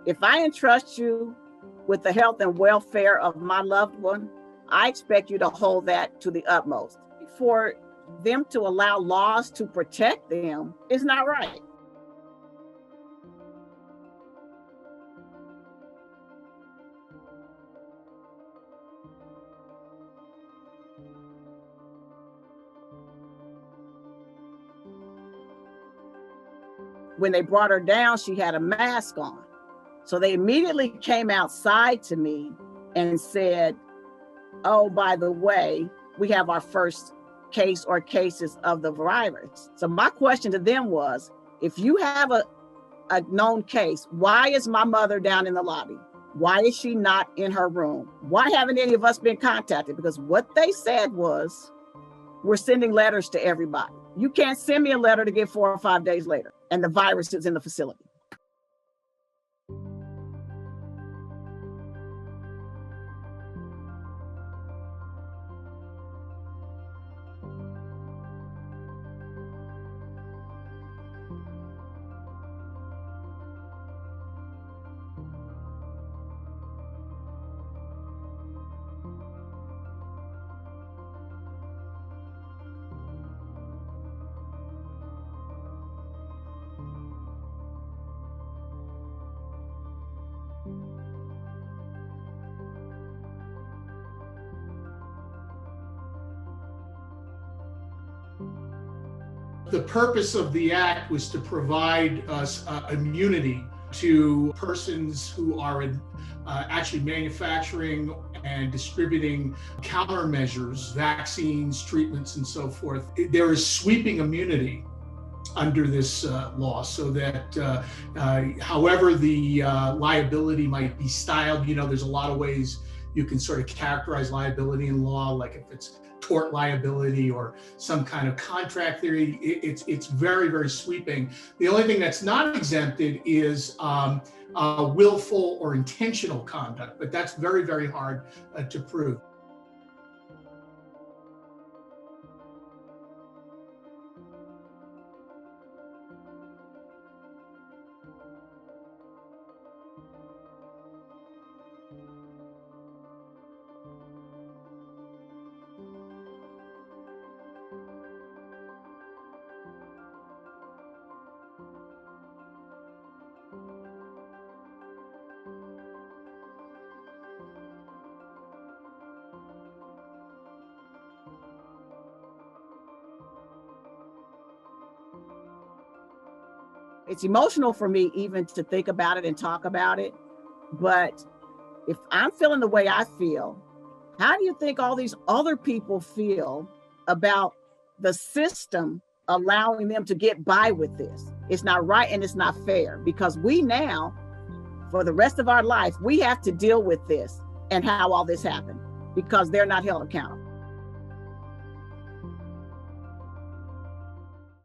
If I entrust you with the health and welfare of my loved one, I expect you to hold that to the utmost. For them to allow laws to protect them is not right. When they brought her down, she had a mask on. So they immediately came outside to me and said, oh, by the way, we have our first case or cases of the virus. So my question to them was, if you have a known case, why is my mother down in the lobby? Why is she not in her room? Why haven't any of us been contacted? Because what they said was, we're sending letters to everybody. You can't send me a letter to get 4 or 5 days later, and the virus is in the facility. The purpose of the act was to provide us immunity to persons who are actually manufacturing and distributing countermeasures, vaccines, treatments, and so forth. There is sweeping immunity under this law, so that however the liability might be styled, there's a lot of ways you can sort of characterize liability in law, like if it's tort liability or some kind of contract theory. It's very, very sweeping. The only thing that's not exempted is willful or intentional conduct, but that's very, very hard to prove. It's emotional for me even to think about it and talk about it. But if I'm feeling the way I feel, how do you think all these other people feel about the system allowing them to get by with this? It's not right and it's not fair, because we now, for the rest of our life, we have to deal with this and how all this happened, because they're not held accountable.